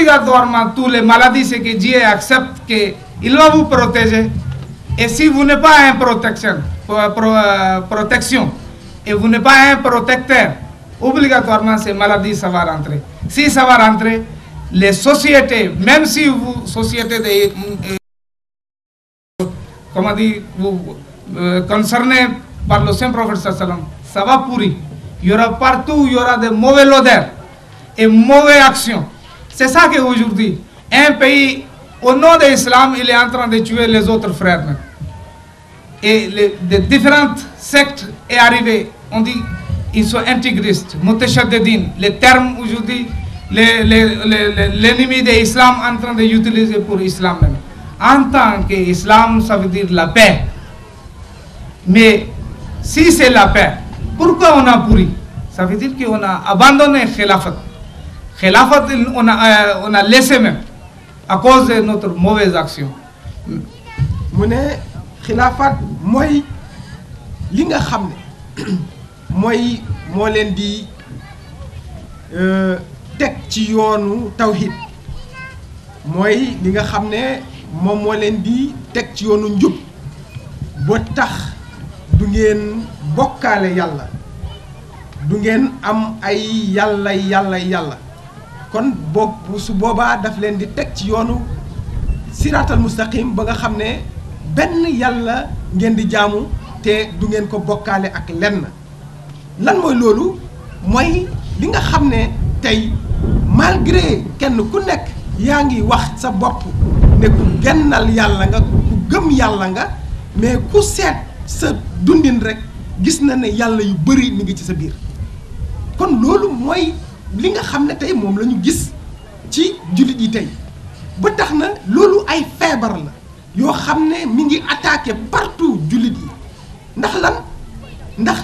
obligatoirement toutes les maladies, c'est que Dieu accepte qu'il va vous protéger. Et si vous n'êtes pas un protection et vous n'êtes pas un protecteur, obligatoirement ces maladies, ça va rentrer. Si ça va rentrer, les sociétés, même si vous, sociétés comment dire, vous concernés par le Saint-Prophète sallam, ça va pourrir. Il y aura partout, il y aura de mauvaises odeurs et mauvaises actions. C'est ça qu'aujourd'hui, un pays, au nom de l'islam, il est en train de tuer les autres frères. Et les différentes sectes est arrivé, on dit, ils sont intégristes, mutashadidin, les termes aujourd'hui, l'ennemi de l'islam en train d'utiliser pour l'islam même. En tant qu'islam, ça veut dire la paix. Mais si c'est la paix, pourquoi on a pourri? Ça veut dire qu'on a abandonné Khilafat. Khilafat, on a laissé même, à cause de notre mauvaise action. Khilafat mooy li nga xam ne mooy moo leen di teg ci yoonu tawhid mooy li nga xam ne moom moo leen di teg ci yoonu njub ba tax du ngeen bokkaale yàlla du ngeen am ay yàlla kon boog su boobaa daf leen di teg ci yoonu siraatal mustaqim ba nga xam ne benn yàlla ngeen di jaamu te du ngeen ko bokkaale ak lenn lan mooy loolu mooy li nga xam ne tey malgré kenn ku nekk yaa ngi wax sa bopp ne ku gennal yàlla nga ku gëm yàlla nga mais ku seet sa dundin rek gis na ne yàlla yu bëri mi ngi ci sa biir kon loolu mooy li nga xam ne tey moom la ñu gis ci jullit yi tey ba tax na loolu ay feebar la yoo xam ne mi ngi attaqué partout jullit yi ndax lan ndax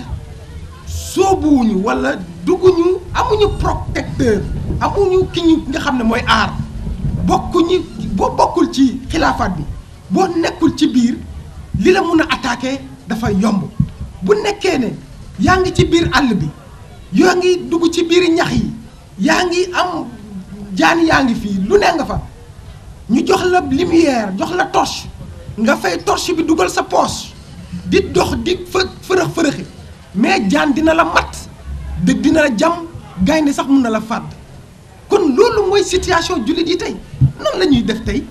soobuwuñu wala dugguñu amuñu protecteur amuñu ki ñu nga xam ne mooy aar bokkuñu boo bokkul ci xilaafaat bi boo nekkul ci biir li la mun a attaqué dafay yomb bu nekkee ne yaa ngi ci biir àll bi yaa ngi dugg ci biir ñax yi yaa ngi am jaan yaa ngi fii lu ne nga fa ñu jox la lumière jox la torche nga fay torche bi dugal sa poche di dox di fërëxi mais jaan dina la mat dëgg dina la jam gaynde sax mun na la fàdd kon loolu mooy situation jullit yi tey nan la ñuy def tey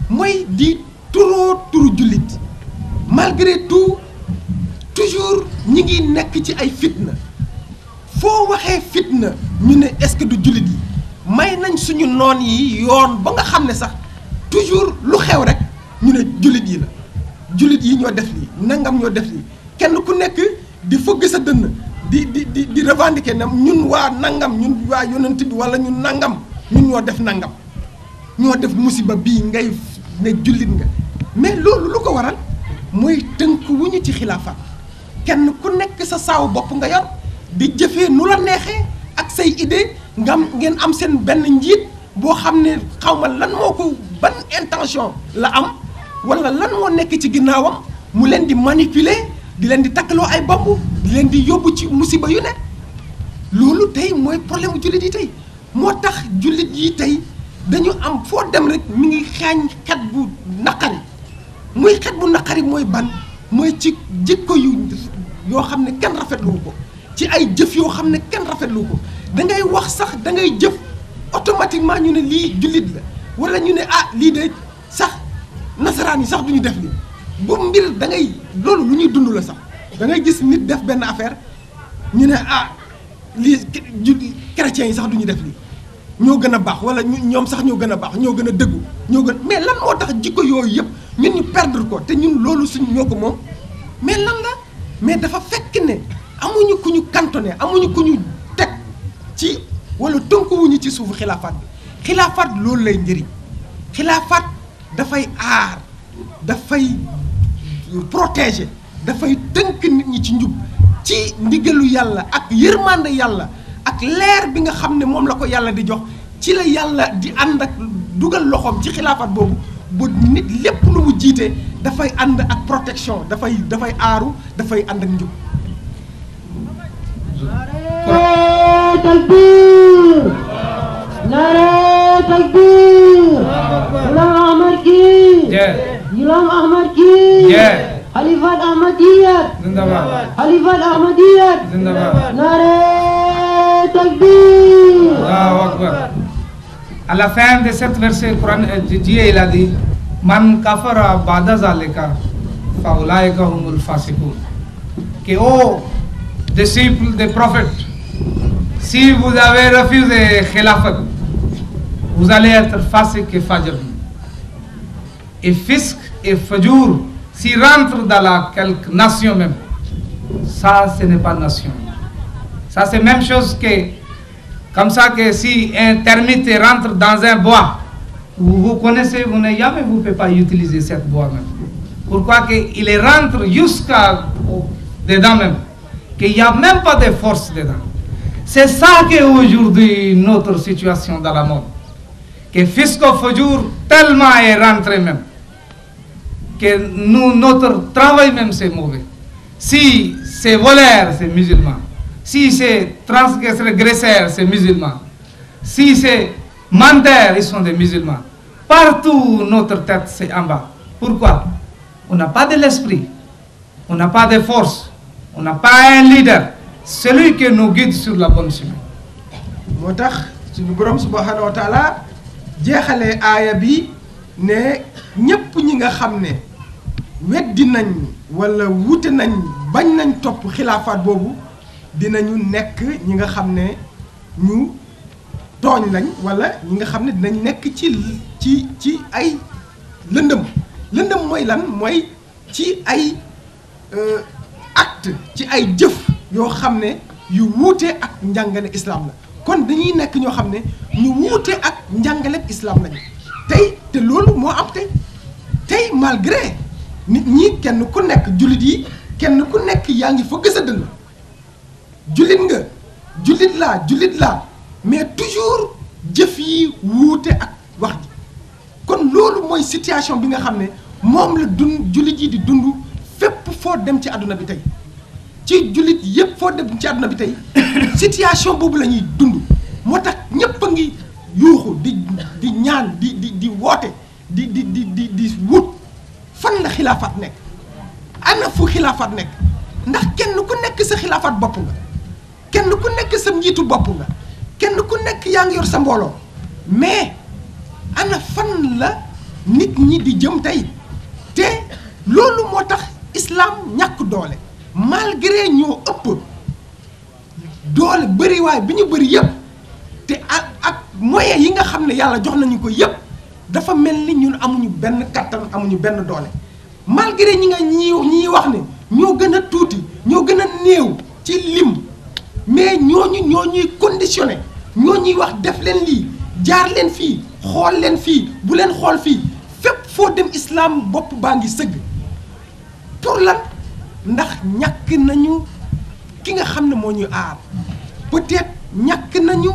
mooy di turu jullit malgré tout toujours ñi ngi nekk ci ay fitna foo waxee fitna ñu ne est-ce que du jullit yi may nañ suñu noon yi yoon ba nga xam ne sax toujours lu xew rek ñu ne jullit yi la jullit yi ñoo def lii nangam ñoo def lii kenn ku nekk di fëgg sa dënn di revendiquer ne ñun waa nangam ñun waa yonent bi wala ñun nangam ñun ñoo def nangam ñoo def musiba bii ngay ne jullit nga mais loolu lu ko waral mooy tënk wuñu ci xilaafaat kenn ku nekk sa saawu bopp nga yor di jëfee nu la neexee ak say idée ngeen am seen benn njiit boo xam ne xaw ma lan moo ko ban intention la am wala lan moo nekk ci ginnaawam mu leen di manipuler di leen di takkaloo ay bomb di leen di yóbbu ci musiba yu ne loolu tey mooy problème mu jullit yi tey moo tax jullit yi tey dañu am foo dem rek mi ngi xeeñ xet bu naqari muy xet bu naqari mooy ban mooy ci jikko yoo xam ne kenn rafetlu ko ci ay jëf yoo xam ne kenn rafetlu ko da ngay wax sax da ngay jëf automatiquement ñu ne lii jullit la wala ñu ne ah lii de sax nasaraan yi sax du ñu def lii bu mbir da ngay loolu lu ñuy dund la sax da ngay gis nit def benn affaire ñu ne ah lii chrétiens yi sax du ñu def lii ñoo gën a baax wala ñoom sax ñoo gën a baax ñoo gën a dëggu ñoo gën mais lan moo tax jikko yooyu yëpp ñun ñu perdre ko te ñun loolu suñ ñoo ko moom mais lan la mais dafa fekk ne amuñu ku ñu cantonné amuñu ku ñu teg ci wala tënkuwuñu ci suufu xilaafaat bi xilaafaat loolu lay njëriñ xilaafaat dafay aar dafay protéger dafay tënk nit ñi ci njub ci ndigalu yàlla ak yërmande yàlla ak leer bi nga xam ne moom la ko yàlla di jox ci la yàlla di ànd ak dugal loxoom ci xilaafaat boobu bu nit lépp lu mu jiite dafay ànd ak protection dafay aaru dafay ànd ak njub. takbir, nare takbir. Ghulam Ahmad ki. जय Ghulam Ahmad ki. जय Khalifat Ahmadiyyat. जिंदाबाद Khalifat Ahmadiyyat. जिंदाबाद Nare takbir. Allahu Akbar. À la fin de cette verset Coran, Dieu il a dit Man kafara ba'da zalika fa ulaika humul fasiqun. Que ô disciples des prophètes, si vous avez refusé khilafat, vous allez être fasiq et fajr. Et fisq et fajur, s'ils rentrent dans la quelque nation même, ça ce n'est pas nation. Ça c'est même chose que, comme ça que si un termite rentre dans un bois, vous connaissez, vous n'avez jamais, vous ne pouvez pas utiliser cette bois même. Pourquoi qu'il rentre jusqu'à dedans même, qu'il n'y a même pas de force dedans. C'est ça qui est aujourd'hui notre situation dans le monde. Que fisco fajur tellement est rentré même, que nous, notre travail même c'est mauvais. Si c'est voleur, c'est musulman. Si c'est transgresseur, c'est musulman. Si c'est menteur, ils sont des musulmans. Partout, notre tête, c'est en bas. Pourquoi? On n'a pas de l'esprit. On n'a pas de force. On n'a pas un leader. Celui qui nous guide sur la bonne chemin. moo tax suñu borom subhanahu wa taala jeexalee aaya bi ne ñépp ñi nga xam ne weddi nañ wala wute nañ bañ nañ topp xilaafaat boobu dinañu nekk ñi nga xam ne ñu tooñ lañ wala ñi nga xam ne dinañ nekk ci ay lëndëm mooy lan mooy ci ay acte ci ay jëf yoo xam ne yu wuute ak njàngale islam la kon dañuy nekk ñoo xam ne ñu wuute ak njàngale islam lañu tey te loolu moo am tey malgré nit ñi kenn ku nekk jullit yi kenn ku nekk yaa ngi fëgg sa dënn jullit nga jullit laa mais toujours jëf yi wuute ak wax ji kon loolu mooy situation bi nga xam ne moom la jullit yi di dund fépp foo dem ci àdduna bi tey ci jullit yépp foo dem ci àdduna bi tey situation boobu la ñuy dund moo tax ñépp a ngi yuuxu di ñaan di woote di wut fan la xilaafaat nekk ana fu xilaafaat nekk ndax kenn ku nekk sa xilaafaat bopp nga kenn ku nekk sa njiitu bopp nga kenn ku nekk yaa ngi yor sa mbooloo mais ana fan la nit ñi di jëm tey te loolu moo tax islam ñàkk doole malgré ñoo ëpp doole bëriwaay bi ñu bëri yëpp te ak moyens yi nga xam ne yàlla jox nañu ko yëpp dafa mel ni ñun amuñu benn kattan amuñu benn doole malgré ñi wax ne ñoo gën a tuuti ñoo gën a néew ci lim mais ñoo ñuy conditionné ñoo ñuy wax def leen lii jaar leen fii xool leen fii bu leen xool fii fépp foo dem islam bopp baa ngi sëgg pour lan ndax ñàkk nañu ki nga xam ne moo ñuy aar peut-être ñàkk nañu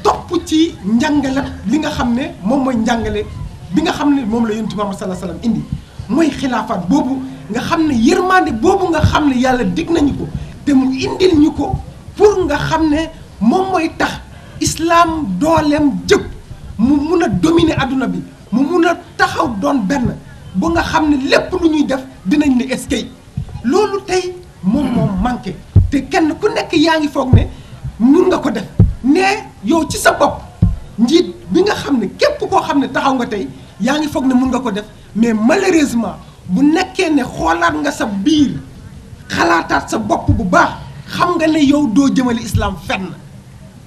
topp ci njàngale li nga xam ne moom mooy njàngale bi nga xam ne moom la yonent Muhammad sallallahu alayhi wasallam indi mooy xilaafaat boobu nga xam ne yërmande boobu nga xam ne yàlla dig nañu ko te mu indil ñu ko pour nga xam ne moom mooy tax islam dooleem jëpp mu mun a dominer adduna bi mu mun a taxaw doon benn ba nga xam ne lépp lu ñuy def dinañ ne eskay loolu tey moom manqué te kenn ku nekk yaa ngi foog ne mun nga ko def ne yow ci sa bopp njiit bi nga xam ne képp koo xam ne taxaw nga tey yaa ngi foog ne mun nga ko def mais malheureusement bu nekkee ne xoolaat nga sa biir xalaataat sa bopp bu baax xam nga ne yow doo jëmale islam fenn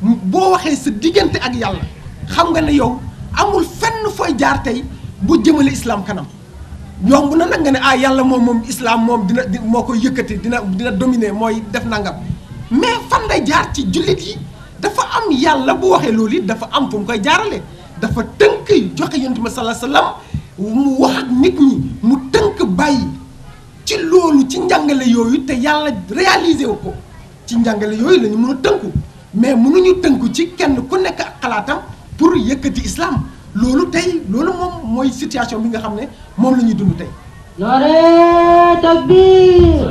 boo waxee sa diggante ak yàlla xam nga ne yow amul fenn fooy jaar tey bu jëmale islam kanam yomb na nag nga ne yàlla moom islam moom dina moo koy yëkkati dina dominer mooy def nangam mais fan lay jaar ci jullit yi dafa am yàlla bu waxee loolu it dafa am fu mu koy jaarale dafa tënk joxe yonent bi sallallahu alayhi wasallam mu wax ak nit ñi mu tënk bàyyi ci loolu ci njàngale yooyu te yàlla réalisé wu ko ci njàngale yooyu la ñu mën a tënku mais mënuñu tënku ci kenn ku nekk ak xalaatam pour yëkkati islam loolu tey loolu moom mooy situation bi nga xam ne moom la ñuy dund tey. Nare takbir.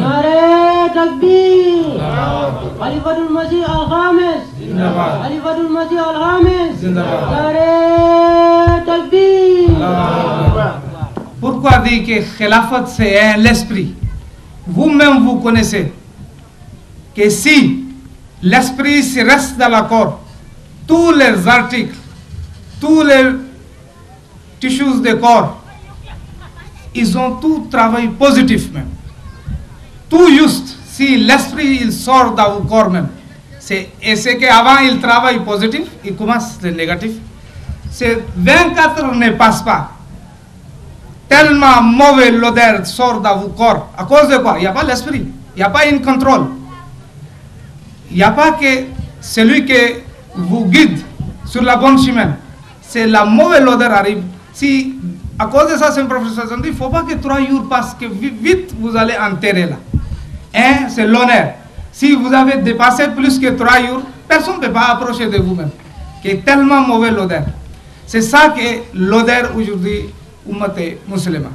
Nare takbir. Khalifatul Masih al-Khamis. जिंदाबाद खलीफतुल मसीह अल हामिद जिंदाबाद नारे तकबीर Pourquoi dire que khilafat c'est l'esprit? Vous-même vous connaissez que si l'esprit se reste dans l'accord, tous les articles, tous les tissus du corps, ils ont tout travail positif même. Tout juste, si l'esprit il sort dans le corps même, et c'est qu'avant il travaille positif, il commence le négatif. C'est 24 heures ne passent pas. Tellement mauvais l'odeur sort dans vos corps. À cause de quoi? Il n'y a pas l'esprit. Il n'y a pas un contrôle. Il n'y a pas que celui qui vous guide sur la bonne chemin. C'est la mauvaise odeur arrive. Si, à cause de ça, c'est un professeur qui dit, il ne faut pas que 3 jours passent, que vite vous allez enterrer là. Hein? C'est l'honneur. Si vous avez dépassé plus que 3 jours, personne ne peut pas approcher de vous-même. C'est tellement mauvais l'odeur. C'est ça que l'odeur aujourd'hui, Ummate musulman.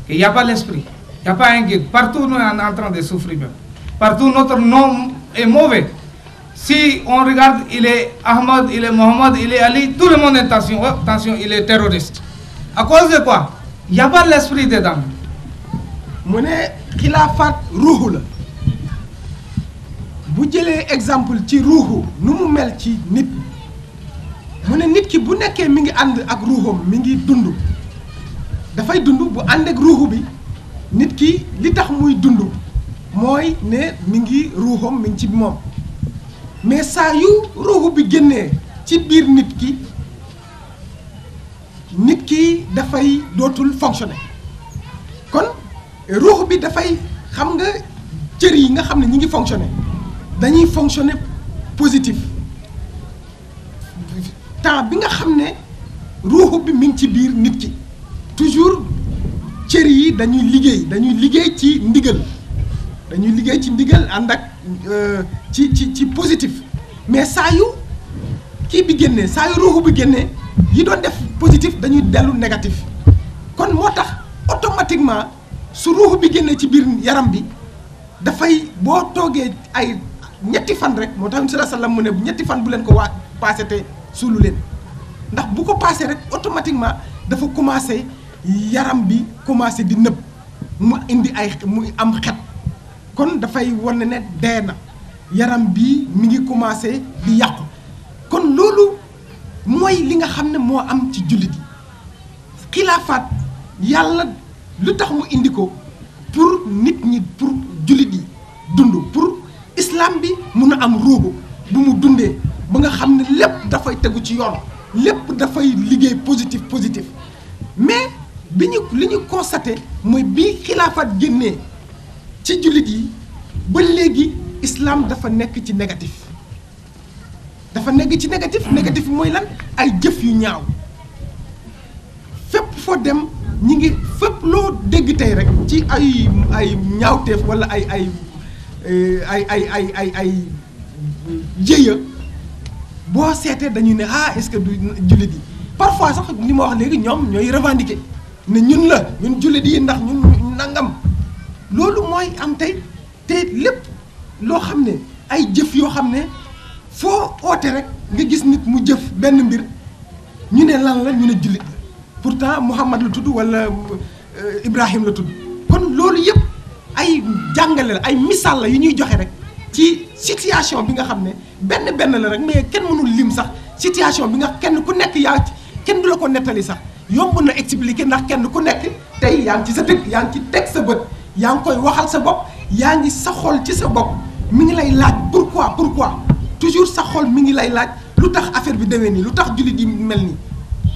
Il n'y a pas l'esprit, il n'y a pas un guide. Partout nous sommes en train de souffrir même. Partout notre nom est mauvais. Si on regarde, il est Ahmad, il est Mohammed, il est Ali, tout le monde est attention, attention, il est terroriste. À cause de quoi? Il n'y a pas l'esprit dedans. mu ne xilaafaat ruuxu la bu jëlee exemple ci ruuxu nu mu mel ci nit mu ne nit ki bu nekkee mi ngi ànd ak ruuxam mi ngi dund dafay dund bu ànd ak ruuxu bi nit ki li tax muy dund mooy ne mi ngi ruuxam mi ngi ci moom mais saa yu ruuxu bi génnee ci biir nit ki dafay dootul fonctionner kon ruuxu bi dafay xam nga cër yi nga xam ne ñi ngi fonctionner dañuy fonctionner positif temps bi nga xam ne ruuxu bi mi ngi ci biir nit ki toujours cër yi dañuy liggéey ci ndigal ànd ak ci positif mais saa yu kii bi génnee saa yu ruuxu bi génnee yi doon def positif dañuy dellu négatif kon moo tax automatiquement su ruuxu bi génnee ci biir yaram bi dafay boo toogee ay ñetti fan rek moo tax sallallahu alayhi wasallam mu ne ñetti fan bu leen ko waa passé te suulu leen ndax bu ko passé rek automatiquement dafa commencé yaram bi commencé di nëb mu indi mu am xet kon dafay wane ne dee na yaram bi mi ngi commencé di yàqu kon loolu mooy li nga xam ne moo am ci jullit yi xilaafaat yàlla lu tax mu indi ko pour nit ñi pour jullit yi dund pour islam bi mun a am ruubu bu mu dundee ba nga xam ne lépp dafay tegu ci yoon lépp dafay liggéey positif mais li ñu constaté mooy bi xilaafaat génnee ci jullit yi ba léegi islam dafa nekk ci négatif négatif mooy lan ay jëf yu ñaaw fépp foo dem ñi ngi fépp loo dégg tey rek ci ay ñaawteef walla ay jéeya boo seetee dañuy ne est-ce que du jullit yi parfois sax li ma wax léegi ñoom ñooy revendiquer ne ñun jullit yi ndax ñun nangam loolu mooy am tey te lépp loo xam ne ay jëf yoo xam ne foo oote rek nga gis nit mu jëf benn mbir ñu ne lan la ñu ne jullit la pourtant Muhammad la tudd wala Ibrahim la tudd kon loolu yëpp ay jàngale la ay misaal la yu ñuy joxe rek ci situation bi nga xam ne benn la rek mais kenn mënul lim sax situation bi nga kenn ku nekk kenn du la ko nettali sax yomb na expliquer ndax kenn ku nekk tey yaa ngi ci sa dëkk yaa ngi ci teg sa bët yaa ngi koy waxal sa bopp yaa ngi sa xol ci sa bopp mi ngi lay laaj pourquoi toujours sa xol mi ngi lay laaj lu tax affaire bi demee nii lu tax jullit yi mel nii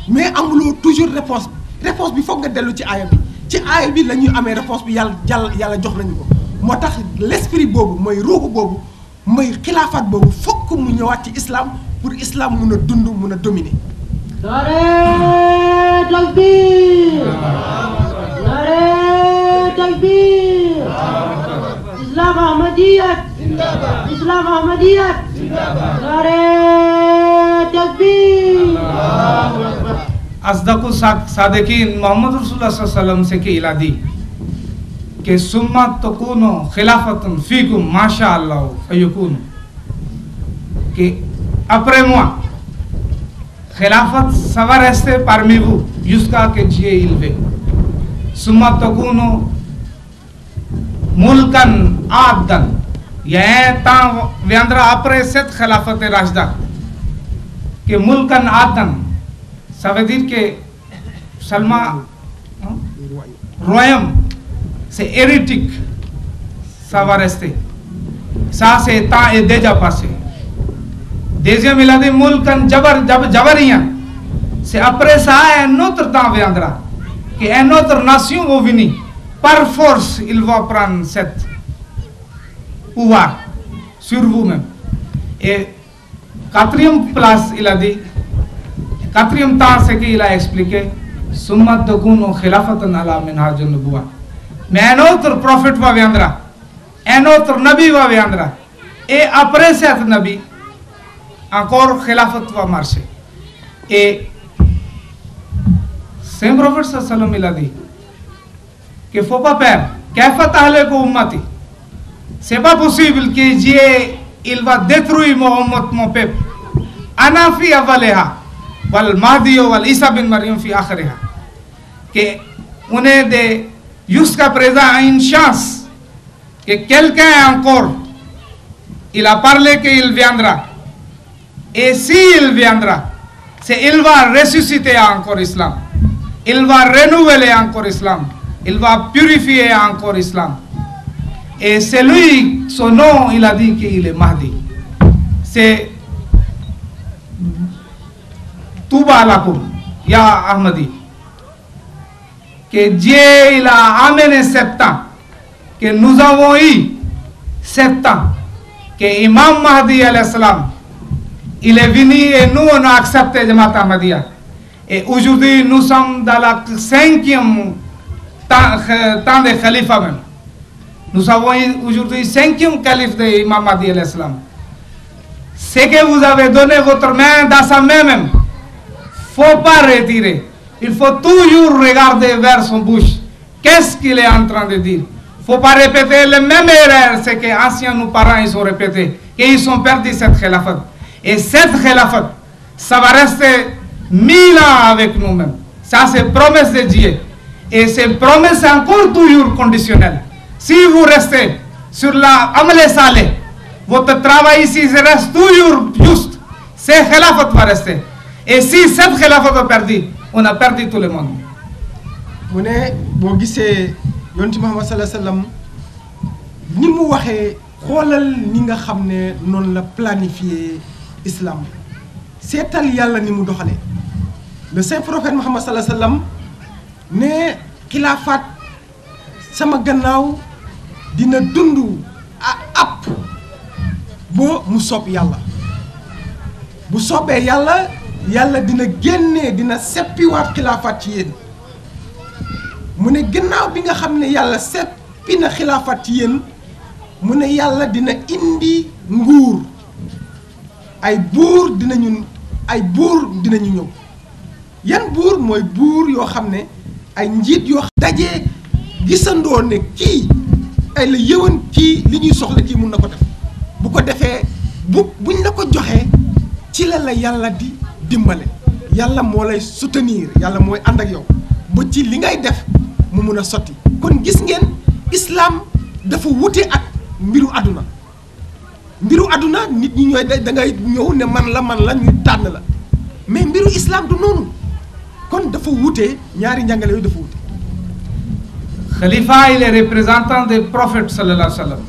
mais amuloo toujours réponse bi foog nga dellu ci aaya bi la ñuy amee réponse bi yàlla jox nañu ko moo tax l'esprit boobu mooy ruuxu boobu mooy xilaafaat boobu fokk mu ñëwaat ci islam pour islam mun a dund mun a dominer. Naare takbir naare takbir islam ahmadiyat naare takbir. Asdaqu Sadiqin Muhammad Rasulullah sallallahu alaihi wasallam से कि इलादी कि सुम्मा तकुनो खिलाफतन फीकुम माशाअल्लाह फयकुन कि après moi, Khilafat, ça va rester parmi vous jusqu'à que Dieu est élevé. Summa takunu mulkan addan. Il y a un temps viendra après cette Khilafat Rashida que mulkan addan, ça veut dire que seulement royaume, c'est hérétique, ça va rester. Ça, c'est temps est déjà passé. Deuxième, il a dit mulkan jabariyan. C'est après ça, un autre temps viendra. Qu'une autre nation va venir. Par force, il va prendre cette pouvoir sur vous-même. Et quatrième place, il a dit, quatrième temps, c'est qu'il a expliqué, Summa takunu khilafatan ala minhajun nubuwah. Mais un autre prophète va viendra. Un autre nabi va viendra. Et après cet nabi, encore khilafat va marcher. Et Saint Prophète sallam il a dit qu'il ne faut pas perdre. C'est pas possible que Dieu il va détruire mon peuple. Ana fi awaliha wal Mahdi wal Isa bin Maryam fi akhiriha. Que on est de jusqu'à présent une chance que quelqu'un encore il a parlé qu'il viendra. Et s'il viendra, il va ressusciter encore l'islam. Il va renouveler encore l'islam. Il va purifier encore l'islam. Et c'est lui, son nom, il a dit qu'il est Mahdi. C'est Touba alakoum, Ya Ahmadi. Que Dieu il a amené 7 ans. Que nous avons eu 7 ans. Que Imam Mahdi alayhi salam, il est venu et nous on a accepté Jamaat Ahmadiyya. Et aujourd'hui nous sommes dans la 5e temps de Khalifa même. Nous avons aujourd'hui 5e calife de Imam Mahdi alayhi salam. C'est que vous avez donné votre main dans sa main même. Faut pas retirer. Il faut toujours regarder vers son bouche. Qu'est-ce qu'il est en train de dire? Faut pas répéter les mêmes erreurs. C'est que anciens nos parents ils ont répété. Qu'ils ont perdu cette khilafat. Et cette khilafat, ça va rester 1000 ans avec nous-mêmes. Ça, c'est promesse de Dieu. Et cette promesse est encore toujours conditionnelle. Si vous restez sur la Amal Saleh, votre travail ici reste toujours juste. Cette khilafat va rester. Et si cette khilafat est perdue, on a perdu tout le monde. Vous ne boo gisee yonent Muhammad sallallahu alayhi wa sallam ni mu waxee xoolal ni nga xam ne noonu la planifié islam seetal yàlla ni mu doxalee le saint prophète Muhammad sallallahu alayhi wa sallam ne xilaafaat sama gannaaw dina dund app boo mu soob yàlla bu soobee yàlla yàlla dina génnee dina seppiwaat xilaafaat ci yéen mu ne gannaaw bi nga xam ne yàlla seppi na xilaafaat ci yéen mu ne yàlla dina indi nguur ay buur dinañu ñëw yan buur mooy buur yoo xam ne ay njiit yoo dajee gisandoo ne kii ay la yëwan kii li ñuy soxla kii mun na ko def bu ko defee buñ la ko joxee ci la yàlla di dimbale yàlla moo lay soutenir yàlla mooy ànd ak yow ba ci li ngay def mu mun a sotti kon gis ngeen islam dafa wute ak mbiru àdduna nit ñi ñooy da ngay ñëw ne man la ñu tànn la mais mbiru islam du noonu kon dafa wute ñaari njàngale yooyu dafa wute. Khalifa il est représentant des prophètes sallallahu alayhi wa sallam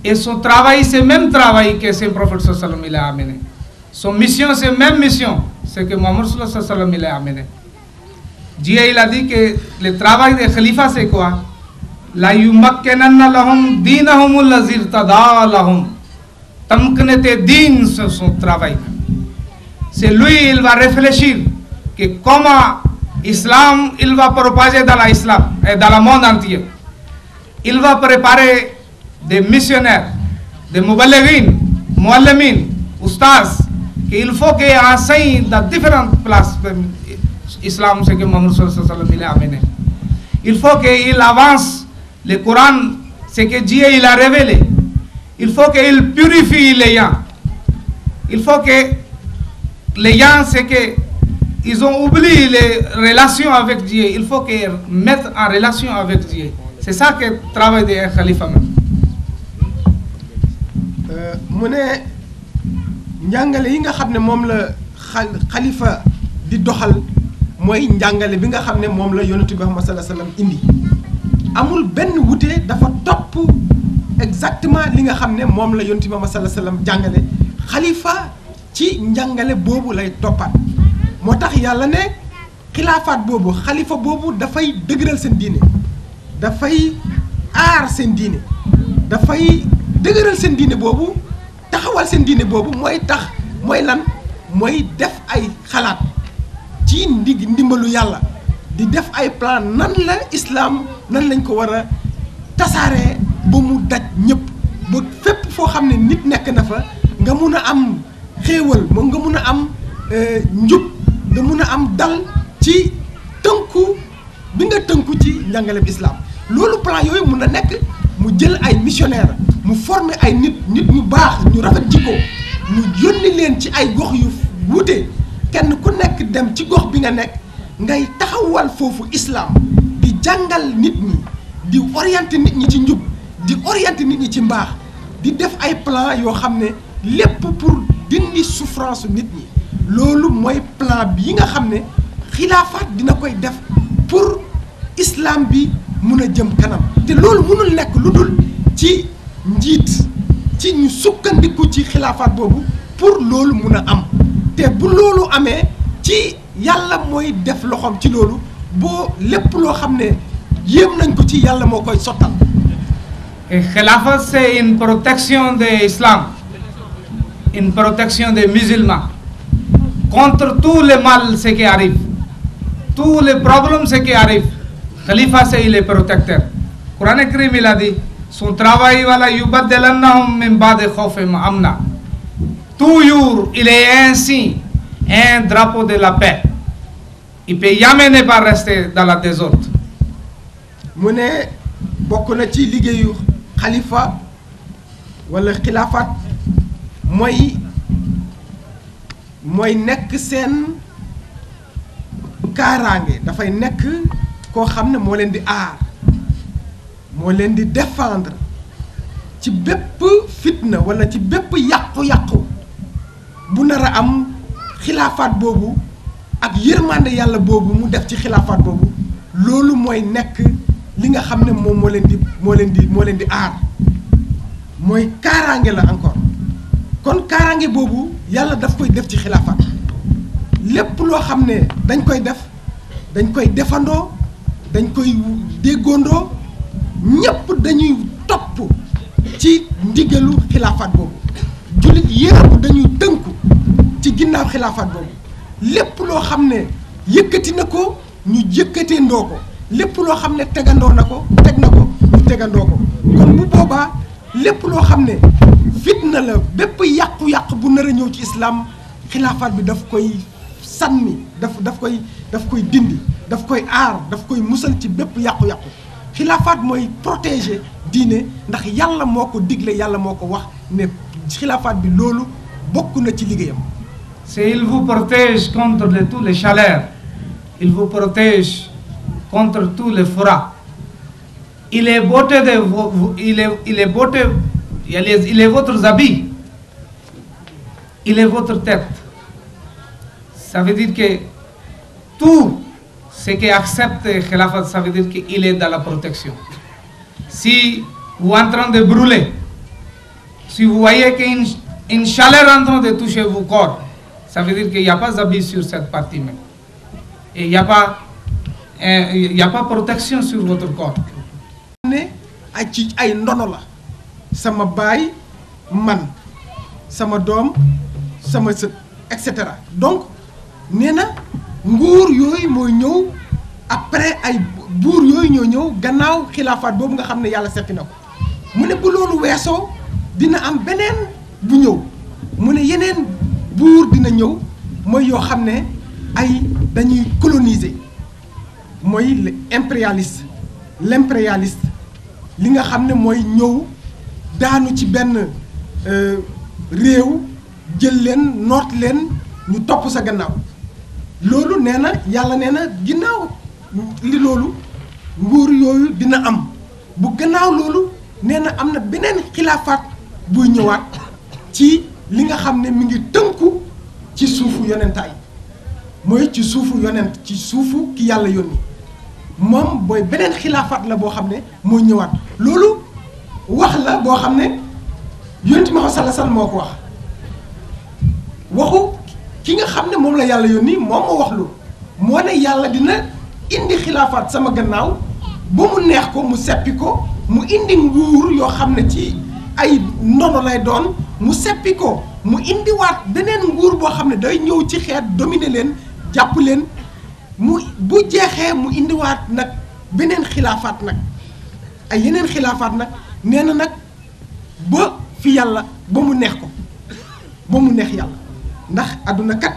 et son travail c'est le même travail que ce prophète sallallahu alayhi wa sallam il a amené. Son mission c'est la même mission c'est que Muhammad sallallahu alayhi wa sallam il a amené. Dieu il a dit que le travail de Khalifa c'est quoi? La yumakkinanna lahum dinahum allazi irtada lahum. Tamknete din c'est son travail. C'est lui il va réfléchir que comment l'islam il va propager dans l'islam et dans le monde entier. Il va préparer des missionnaires, des muballighin, muallimin, ustaz, qu'il faut qu'ils enseignent dans différentes places. L'islam c'est que Muhammad sallallahu alayhi wa sallam il a amené. Il faut qu'il avance. Le Coran, c'est que Dieu il a révélé. Il faut qu'il purifie les gens. il faut que les gens, c'est que ils ont oublié les relations avec Dieu. Il faut qu'ils mettent en relation avec Dieu. C'est ça que travaille de Khalifa même. mu ne njàngale yi nga xam ne moom la xalifa di doxal mooy njàngale bi nga xam ne moom la yonent bi Muhammad sallallahu alayhi wa sallam indi amul benn wute dafa topp exactement li nga xam ne moom la yonent bi Muhammad sallallahu alayhi wa sallam jàngale xalifa ci njàngale boobu lay toppaat moo tax yàlla ne xilaafaat boobu xalifa boobu dafay dëgëral seen diine dafay aar seen diine dafay dëgëral seen diine boobu taxawal seen diine boobu mooy tax mooy lan mooy def ay xalaat ci ndimbalu yàlla di def ay plan nan la islam nan lañ ko war a tasaaree ba mu daj ñëpp ba fépp foo xam ne nit nekk na fa nga mun a am xéewal moom nga mun a am njub nga mun a am dal ci tënku bi nga tënku ci njàngaleem islam loolu plan yooyu mun a nekk mu jël ay missionnaire mu former ay nit ñu baax ñu rafet jikko mu yónni leen ci ay gox yu wuute kenn ku nekk dem ci gox bi nga nekk ngay taxawal foofu islam di jàngal nit ñi di orienter nit ñi ci njub di orienter nit ñi ci mbaax di def ay plan yoo xam ne lépp pour dindi souffrance nit ñi loolu mooy plan bi yi nga xam ne xilaafaat dina koy def pour islam bi mun a jëm kanam te loolu mënul nekk lu dul ci njiit ci ñu sukkandiku ci xilaafaat boobu pour loolu mun a am te bu loolu amee ci yàlla mooy def loxoom ci loolu boo lépp loo xam ne yéem nañ ko ci yàlla moo koy sottal. El Khilafat c'est une protection de l'islam, une protection des musulmans contre tous les mal ce qui arrive, tous les problèmes ce qui arrive. Khalifa c'est il est protecteur. Coran Karim il a dit son travail voilà yubaddilannahum min ba'di khawfihim amna. Toujours il est ainsi un drapeau de la paix. Il peut jamais ne pas rester dans la désordre. mu ne bokk na ci liggéeyu xalifa wala xilaafaat mooy nekk seen kaaraange dafay nekk koo xam ne moo leen di aar moo leen di défendre ci bépp fitna wala ci bépp yàqu-yàqu bu nar a am xilaafaat boobu ak yërmande yàlla boobu mu def ci xilaafaat boobu loolu mooy nekk li nga xam ne moom moo leen di aar mooy kaaraange la encore kon kaaraange boobu yàlla daf koy def ci xilaafaat lépp loo xam ne dañ koy defandoo dañ koy déggoondoo ñépp dañuy topp ci ndigalu xilaafaat boobu jullit yépp dañuy tënku ci ginnaaw xilaafaat boobu lépp loo xam ne yëkkati na ko ñu yëkkatee ndoo ko lépp loo xam ne tegandoo na ko teg na ko ñu tegandoo ko kon bu boobaa lépp loo xam ne fitna la bépp yàqu-yàqu bu nar a ñëw ci islam xilaafaat bi daf koy sànni daf koy dindi daf koy aar daf koy musal ci bépp yàqu-yàqu xilaafaat mooy protéger diine ndax yàlla moo ko digle yàlla moo ko wax ne xilaafaat bi loolu bokk na ci liggéeyam. C'est il vous protège contre tous les chaleurs, il vous protège contre tous les froids. Il est beauté de il est beauté, il est votre habit, il est votre tête. Ça veut dire que tout ce qui accepte Khilafat, ça veut dire qu'il est dans la protection. Si vous êtes en train de brûler, si vous voyez qu'une chaleur est en train de toucher vos corps, ça veut dire qu'il n'y a pas d'habit sur cette partie même. Et il n'y a pas protection sur votre corps. ne ay ndono la sama baay man sama doom sama sët et cetera donc nee na nguur yooyu mooy ñëw après ay buur yooyu ñoo ñëw gannaaw xilaafaat boobu nga xam ne yàlla seppi na ko mu ne bu loolu weesoo dina am beneen bu ñëw mu ne yeneen buur dina ñëw mooy yoo xam ne ay dañuy coloniser mooy l'impérialiste li nga xam ne mooy ñëw daanu ci benn réew jël leen noot leen ñu topp sa gannaaw loolu nee na yàlla nee na ginnaaw li loolu nguur yooyu dina am bu gannaaw loolu nee na am na beneen xilaafaat buy ñëwaat ci li nga xam ne mi ngi tënku ci suufu yonentaay mooy ci suufu yonent ci suufu ki yàlla yónni moom booy beneen xilaafaat la boo xam ne mooy ñëwaat loolu wax la boo xam ne yonent Muhammad sallallahu alayhi wasallam moo ko wax waxu ki nga xam ne moom la yàlla yónni moom moo wax lu moo ne yàlla dina indi xilaafaat sama gannaaw ba mu neex ko mu seppi ko mu indi nguur yoo xam ne ci ay ndono lay doon mu seppi ko mu indiwaat beneen nguur boo xam ne day ñëw ci xeet dominer leen jàpp leen mu bu jeexee mu indiwaat nag beneen xilaafaat nag ay yeneen xilaafaat nag nee na nag ba fi yàlla ba mu neex ko ba mu neex yàlla ndax àdduna kat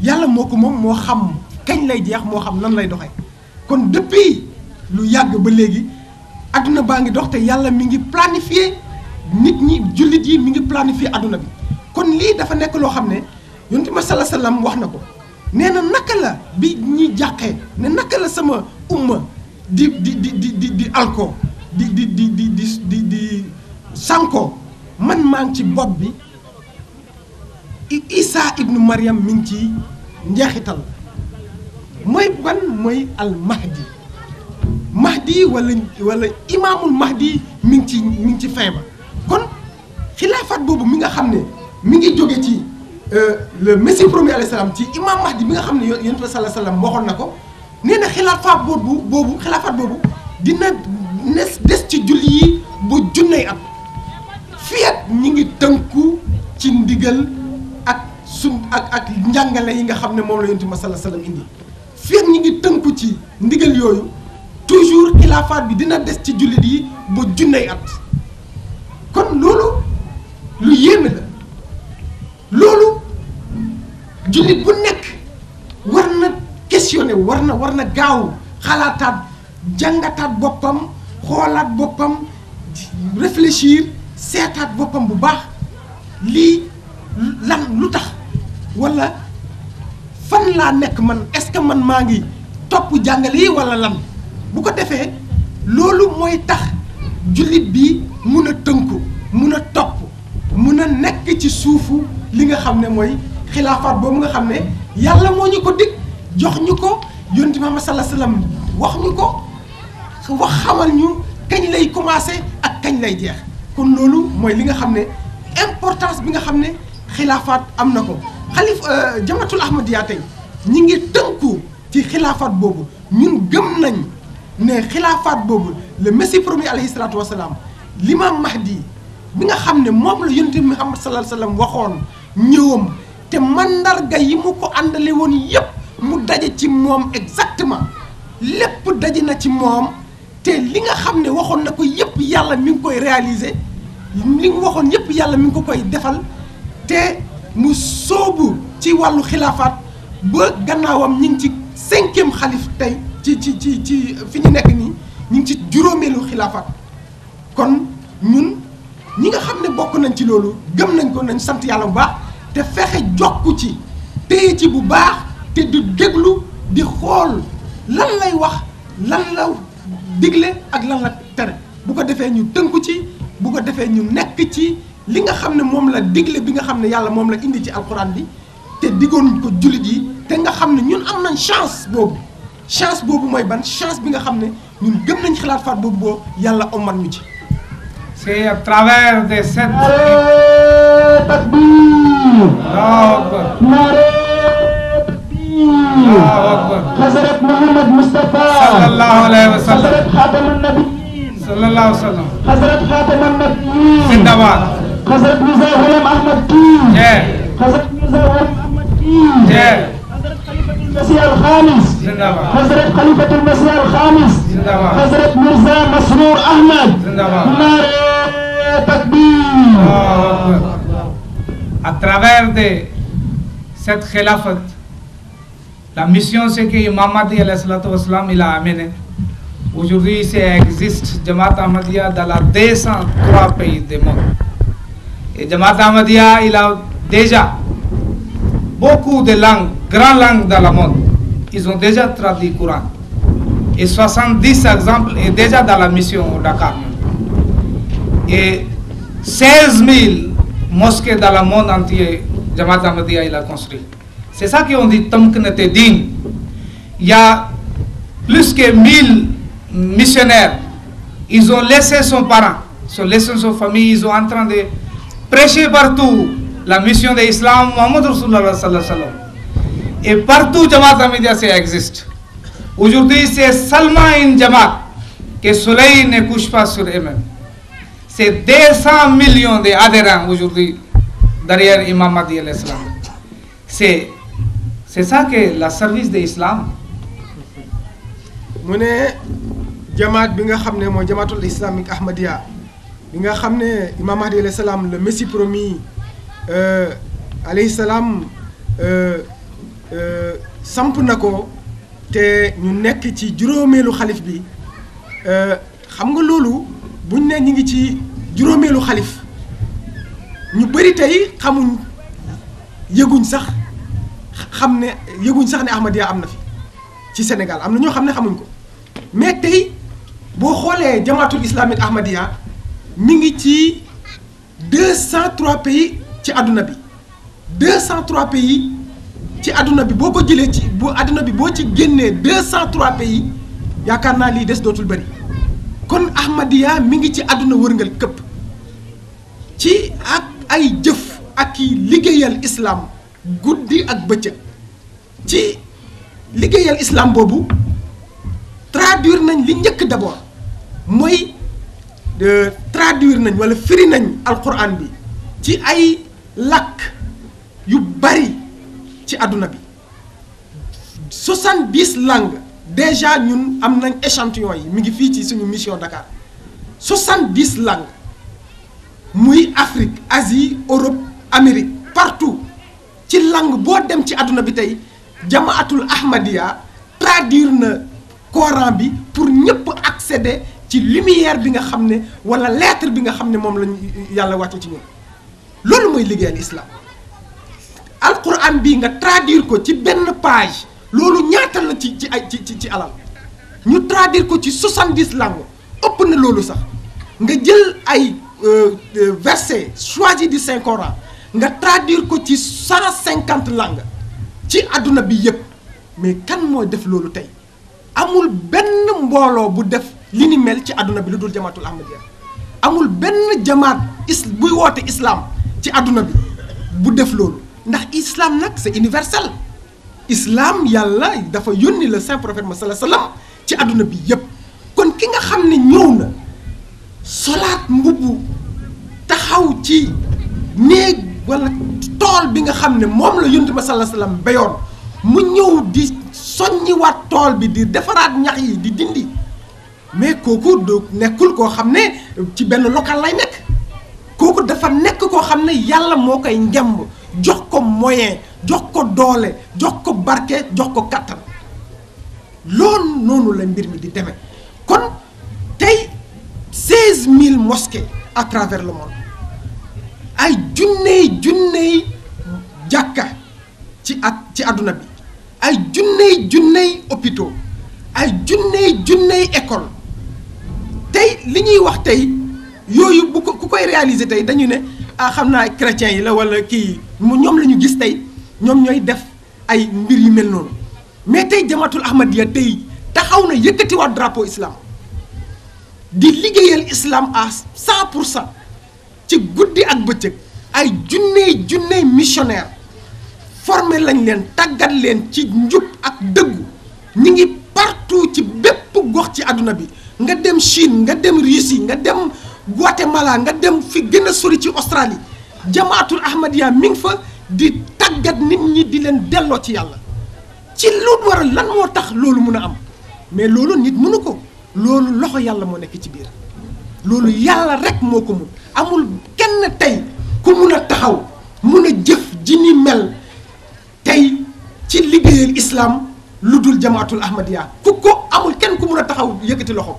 yàlla moo ko moom moo xam kañ lay jeex moo xam nan lay doxee kon depuis lu yàgg ba léegi àdduna baa ngi dox te yàlla mi ngi planifier nit ñi jullit yi mi ngi planifier àdduna bi kon lii dafa nekk loo xam ne yonent bi sallallahu alayhi wasallam wax na ko nee na naka la bi ñi jàqee ne naka la sama umma di alko di sànko man maa ngi ci bopp bi Isa ibnu Maryam mi ngi ci njeexital mooy ban mooy al mahdi wala imaamul mahdi mi ngi ci fin ba kon xilaafaat boobu mi nga xam ne mi ngi jóge ci le messie premier alayhi salaam ci imam mahdi bi nga xam ne yonent bi sallallahu alayhi wasallam waxoon na ko nee na xilaafaat boobu dina des ci julli yi bu junney at fiat ñi ngi tënku ci ndigal ak njàngale yi nga xam ne moom la yonent bi sallallahu alayhi wasallam indi fiat ñi ngi tënku ci ndigal yooyu toujours xilaafaat bi dina des ci jullit yi bu junney at kon loolu lu yéeme la loolu jullit bu nekk war na questionner war na gaaw xalaataat jàngataat boppam xoolaat boppam réfléchir seetaat boppam bu baax lii lan lu tax walla fan laa nekk man est-ce que man maa ngi topp jàngale yi walla lan bu ko defee loolu mooy tax jullit bi mun a tënku mun a topp mun a nekk ci suufu li nga xam ne mooy xilaafaat boobu nga xam ne yàlla moo ñu ko dig jox ñu ko yonent Muhammad sallallahu alayhi wasallam wax ñu ko wax xamal ñu kañ lay commencer ak kañ lay jeex kon loolu mooy li nga xam ne importance bi nga xam ne xilaafaat am na ko jamatul ahmadiyya tey ñi ngi tënku ci xilaafaat boobu ñun gëm nañ ne xilaafaat boobu le messie premier alayhi salaatu wasalaam l'imam mahdi bi nga xam ne moom la yonent Muhammad sallallahu alayhi wasallam waxoon ñëwam te mandarga yi mu ko àndale woon yépp mu daje ci moom exactement lépp daje na ci moom te li nga xam ne waxoon na ko yépp yàlla mi ngi koy réaliser li mu waxoon yépp yàlla mi ngi ko koy defal te mu sóobu ci wàllu xilaafaat ba gannaawam ñi ngi ci 5e xalif tey ci fi ñu nekk nii ñu ngi ci juróomeelu xilaafaat kon ñun ñi nga xam ne bokk nañ ci loolu gëm nañ ko nañ sant yàlla bu baax te fexe jokku ci téye ci bu baax te du déglu di xool lan lay wax lan la digle ak lan la tere bu ko defee ñu tënku ci bu ko defee ñu nekk ci li nga xam ne moom la digle bi nga xam ne yàlla moom la indi ci alxuraan bi te diggoon ko jullit yi te nga xam ne ñun am nañ chance boobu mooy ban chance bi nga xam ne ñun gëm nañ xilaafaat boobu boo yàlla ommat ñu ci. C'est à travers de cette حضرت محمد مصطفى صلى الله عليه وسلم حضرت خاتم النبيين صلى الله عليه وسلم حضرت خاتم النبيين زندباد حضرت ميرزا غلام احمد كين جاء حضرت ميرزا غلام احمد كين جاء حضرت خليفة المسيح الخامس زندباد حضرت خليفة المسيح الخامس زندباد حضرت ميرزا مسرور احمد زندباد نعرة تكبير. À travers de cette khilafat, la mission c'est que Imam Mahdi il a amené. Aujourd'hui, il existe Jamaat Ahmadiyya dans la 203 pays du monde. Et Jamaat Ahmadiyya, il a déjà, beaucoup de langues, grandes langues dans le monde, ils ont déjà traduit le Coran. Et 70 exemples est déjà dans la mission au Dakar. Et 16 000 mosquées dans le monde entier, Jamaat Ahmadiyya il a construit. C'est ça qu'on dit Tamknete Din. Il y a plus que 1000 missionnaires. Ils ont laissé son parent, ils ont laissé son famille, ils sont en train de prêcher partout la mission de l'islam, Muhammad Rasulullah sallallahu alayhi wa sallam. Et partout Jamaat Ahmadiyya ça existe. Aujourd'hui, c'est seulement une Jamaat que le soleil ne couche pas sur eux-mêmes. C'est 200 millions d'adhérents aujourd'hui derrière Imam Mahdi al-Islam. C'est ça que le service de l'islam. mu ne jamaat bi nga xam ne mooy jamaatul islamique Ahmadiyya bi nga xam ne Imam Mahdi alayhi salaam le messie promis alayhi salaam samp na ko te ñu nekk ci juróomeelu xalif bi xam nga loolu buñ ne ñu ngi ci juróomeelu xalif ñu bëri tey xamuñ yëguñ sax ne Ahmadiyya am na fi ci Sénégal am na ñoo xam ne xamuñ ko mais tey boo xoolee jamaatul islamique Ahmadiyya mi ngi ci 203 pays ci àdduna bi 203 pays ci àdduna bi boo ko jëlee ci bu àdduna bi boo ci génnee 203 pays yaakaar naa lii des dootul bëri kon Ahmadiyya mi ngi ci àdduna wërngal këpp ci ak ay jëf ak i liggéeyal islam guddi ak bëccëg ci liggéeyal islam boobu traduire nañ li njëkk d'abord mooy traduire nañ wala firi nañ alquran bi ci ay làkk yu bari ci àdduna bi 70 langues déjà ñun am nañ échantillon yi mi ngi fii ci suñu mission Dakar 70 langues muy Afrique Asie Europe Amérique partout ci langue boo dem ci àdduna bi tey jamaatul Ahmadiyya traduire na Coran bi pour ñëpp accéder ci lumière bi nga xam ne wala lettre bi nga xam ne moom lañu yàlla wàcce ci ñun loolu mooy liggéeyal islam alquran bi nga traduire ko ci benn page loolu ñaata la ci alal ñu traduire ko ci 70 langues ëpp na loolu sax nga jël ay versets choisis du Saint Coran nga traduire ko ci 150 langues ci àdduna bi yëpp mais kan moo def loolu tey amul benn mbooloo bu def li ni mel ci àdduna bi lu dul jamaatul Ahmadiyya amul benn jamaat buy woote islam ci àdduna bi bu def loolu ndax islam nag c'est universel islam yàlla dafa yónni le saint prophète Muhammad sallallahu alayhi wa sallam ci àdduna bi yëpp kon ki nga xam ne ñëw na solaat mbubbu taxaw ci néeg wala tool bi nga xam ne moom la yónni ma sallallahu alayhi wa sallam béyoon mu ñëw di soññiwaat tool bi di defaraat ñax yi di dindi mais kooku du nekkul koo xam ne ci benn local lay nekk kooku dafa nekk koo xam ne yàlla moo koy ngemb jox ko moyen jox ko doole jox ko barke jox ko kattan loolu noonu la mbir mi di demee kon tey 16000 mosquées à travers le monde ay junney jàkka ci àdduna bi ay junney hôpitaux ay junney école tey li ñuy wax tey yooyu bu ko ku koy réaliser tey dañu ne xam naa chrétiens yi la wala kii ñoom la ñu gis tey ñoom ñooy def ay mbir yu mel noonu mais tey jamaatul Ahmadiyya tey taxaw na yëkkatiwaat drapeau islam di liggéeyal islam à 100% ci guddi ak bëccëg ay junney missionnaire formé lañ leen tàggat leen ci njub ak dëggu ñi ngi partout ci bépp gox ci àdduna bi nga dem Chine nga dem Russie nga dem Guatemala nga dem fi gën a sori ci Australie jamaatul Ahmadiyya mi ngi fa di tàggat nit ñi di leen delloo ci yàlla ci lu waral lan moo tax loolu mun a am mais loolu nit mënu ko loolu loxo yàlla moo nekk ci biir loolu yàlla rek moo ko mun amul kenn tey ku mun a taxaw mun a jëf ji ni mel tey ci liggéeyal islam lu dul jamaatul Ahmadiyya ku ko amul kenn ku mun a taxaw yëkkati loxo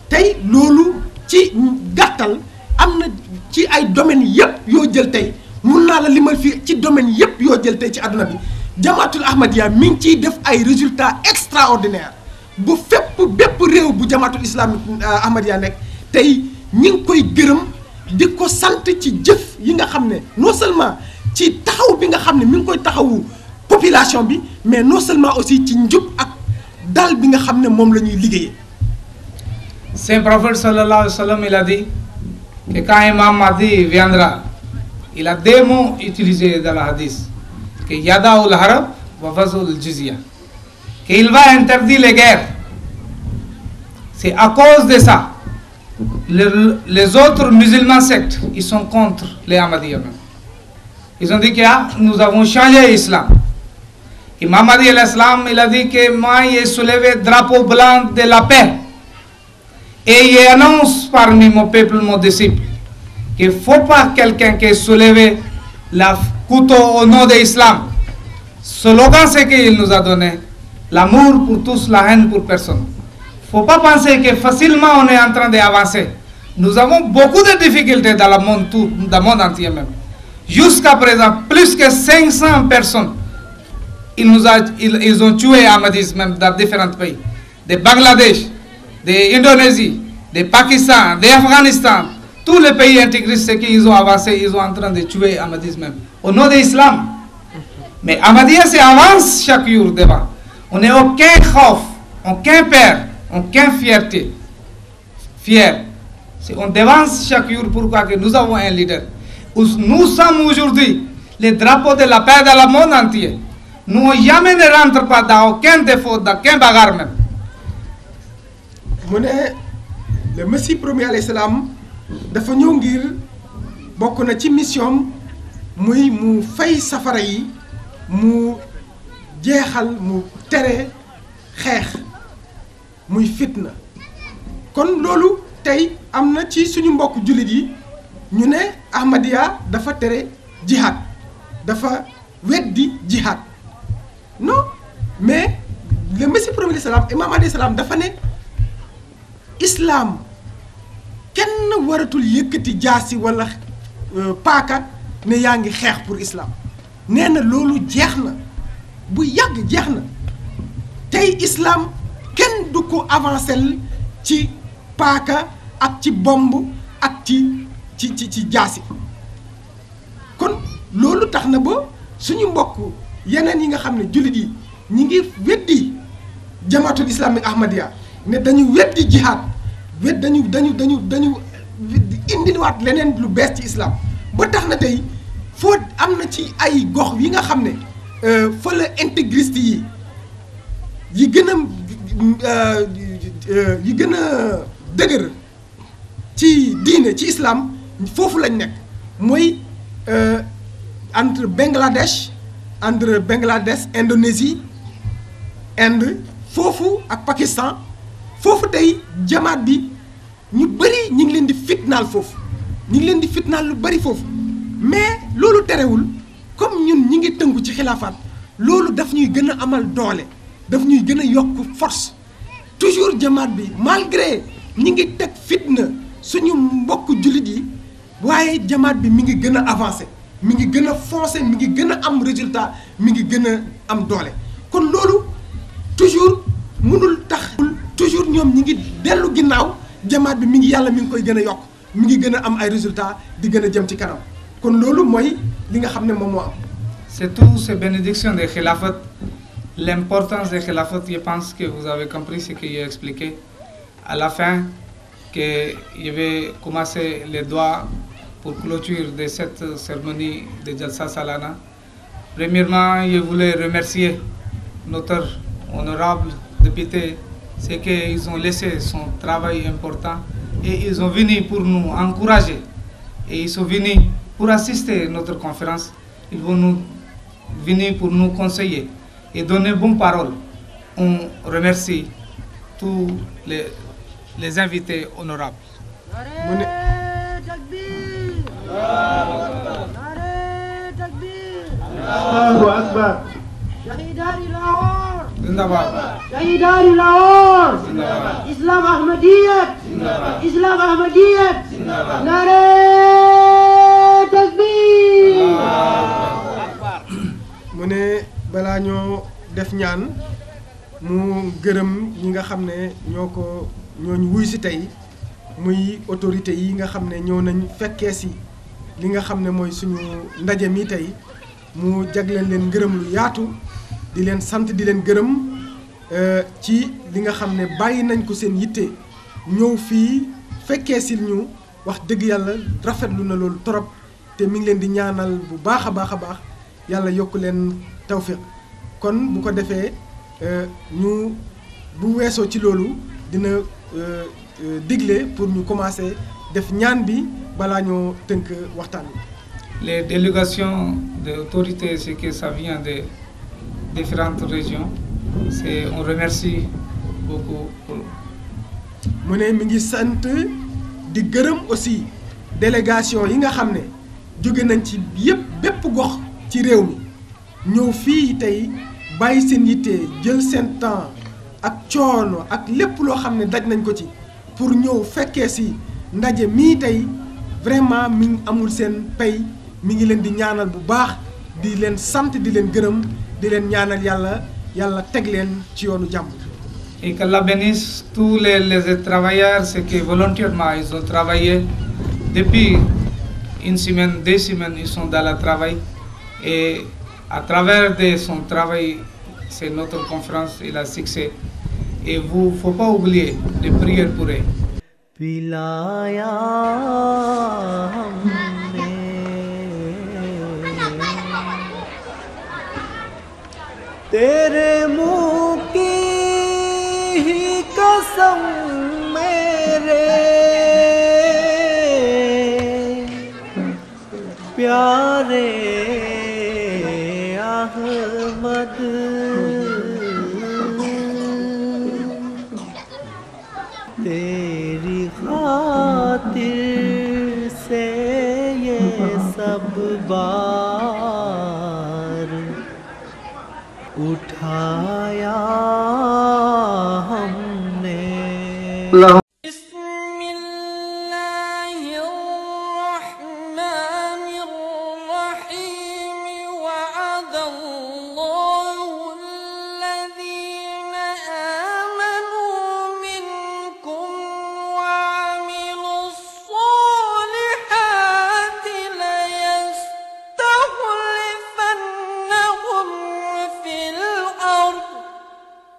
tey loolu ci gàttal am na ci ay domaines yëpp yoo jël tey mun naa la limal fii ci domaine yépp yoo jël tey ci àdduna bi jamaatul ahmadiya mi ngi ciy def ay résultats extraordinaires bu bépp réew bu jamaatul islamique ahmadiya nekk tey ñi ngi koy gërëm di ko sant ci jëf yi nga xam ne non seulement ci taxaw bi nga xam ne mi ngi koy taxawu population bi mais non seulement aussi ci njub ak dal bi nga xam ne moom la ñuy liggéeyee. Saint prophète sallallahu alayhi wa sallam il a dit que quand Imam Mahdi viendra, il a deux mots utilisés dans le hadith, que Yadaoul Harab wa Fazul Jizya, qu'il va interdire les guerres. C'est à cause de ça. Les autres musulmans sectes, ils sont contre les Ahmadiyya. Ils ont dit que nous avons changé l'islam. Imam Mahdi al-Islam, il a dit que moi, il soulevé le drapeau blanc de la paix. Et il annonce parmi mon peuple, mon disciple, qu'il ne faut pas quelqu'un qui soulève la couteau au nom de l'islam. Ce slogan, c'est qu'il nous a donné l'amour pour tous, la haine pour personne. Il ne faut pas penser que facilement on est en train d'avancer. Nous avons beaucoup de difficultés dans le monde, dans le monde entier même. Jusqu'à présent, plus que 500 personnes, ils ont tué Ahmadis même dans différents pays. De Bangladesh, d'Indonésie, de Pakistan, d'Afghanistan, tous les pays intégristes qui ont avancé, ils sont en train de tuer Ahmadis même, au nom de l'islam. Mais Ahmadiyya avance chaque jour devant. On n'est aucun khawf, aucun peur, aucun fierté. Fier. On devance chaque jour pourquoi que nous avons un leader. Nous sommes aujourd'hui les drapeaux de la paix dans le monde entier. Nous jamais ne rentrons pas dans aucun défaut, dans aucun bagarre même. mu ne le Messie premier alayhi salaam dafa ñëw ngir bokk na ci mission muy mu fay safara yi mu jeexal mu tere xeex muy fitna kon loolu tey am na ci suñu mbokk jullit yi ñu ne Ahmadiyya dafa tere jihad dafa weddi jihad non mais le Messie premier alayhi salaam imam alayhi salaam dafa ne islam kenn waratul yëkkati jaasi wala paaka ne yaa ngi xeex pour islam nee na loolu jeex na bu yàgg jeex na tey islam kenn du ko avancé ci paaka ak ci bomb ak ci jaasi kon loolu tax na ba suñu mbokk yeneen yi nga xam ne jullit yi ñi ngi weddi jamaatul islamique Ahmadiyya ne dañu weddi jihad dañu indiwaat leneen lu bees ci islam ba tax na tey foo am na ci ay gox yi nga xam ne fa la intégriste yi gën a dëgër ci diine ci islam foofu lañ nekk mooy entre Bangladesh Indonésie Inde foofu ak Pakistan foofu tey jamaat bi ñu bëri ñu ngi leen di fitnaal foofu ñu ngi leen di fitnaal lu bëri foofu mais loolu terewul comme ñun ñi ngi tënku ci xilaafaat loolu daf ñuy gën a amal doole daf ñuy gën a yokk force toujours jamaat bi malgré ñi ngi teg fitna suñu mbokk jullit yi waaye jamaat bi mi ngi gën a avancé mi ngi gën a foncé mi ngi gën a am résultat mi ngi gën a am doole kon loolu toujours mënul tax toujours ñoom ñi ngi dellu ginnaaw jamaat bi mi ngi yàlla mi ngi koy gën a yokk mi ngi gën a am ay résultats di gën a jëm ci kanam kon loolu mooy li nga xam ne moom moo am. C'est tout ces bénédictions de Khilafat, l'importance de Khilafat, je pense que vous avez compris ce que j'ai expliqué. À la fin, que je vais commencer les doigts pour clôture de cette cérémonie de Jalsa Salana. Premièrement, je voulais remercier notre honorable député, c'est qu'ils ont laissé son travail important et ils sont venus pour nous encourager et ils sont venus pour assister à notre conférence. Ils vont nous venir pour nous conseiller et donner bonne parole. On remercie tous les invités honorables. Allahu Akbar. Shahidari Lahore. Zindabad. Shahidari Lahore. Zindabad. Islam Ahmadiyyat. Zindabad. Islam Ahmadiyyat. Zindabad. Nare Takbir. mu ne balaa ñoo def ñaan mu gërëm ñi nga xam ne ñooñu wuy si tey muy autorité yi nga xam ne ñëw nañ fekkee si li nga xam ne mooy suñu ndaje mi tey mu jagleel leen ngërëm lu yaatu di leen sant di leen gërëm ci li nga xam ne bàyyi nañ ko seen yitte ñëw fii fekkee si ñu wax dëgg yàlla rafetlu na loolu torop te mi ngi leen di ñaanal bu baax a baax a baax yàlla yokk leen tawfiq kon bu ko defee ñu bu weesoo ci loolu dina digle pour ñu commencer def ñaan bi balaa ñoo tënk waxtaan bi. Les délégations d'autorités, c'est que ça vient de différentes régions. On remercie beaucoup pour... mu ne mi ngi sant di gërëm aussi délégation yi nga xam ne jóge nañ ci bépp gox ci réew mi ñëw fii tey bàyyi seen yitte jël seen temps ak coono ak lépp loo xam ne daj nañ ko ci pour ñëw fekkee si ndaje mii tey vraiment mi ngi amul seen pay mi ngi leen di ñaanal bu baax di leen sant di leen gërëm di leen ñaanal yàlla teg leen ci yoonu jàmm. Et qu'Allah bénisse tous les travailleurs, c'est que volontairement ils ont travaillé depuis une semaine, 2 semaines, ils sont dans le travail. Et à travers de son travail, c'est notre conférence et la succès. Et vous, faut pas oublier de prier pour eux. पिलाया हमने तेरे मुँह की ही कसम मेरे प्यारे अहमद तेरी खातिर से ये सब बार उठाया हमने।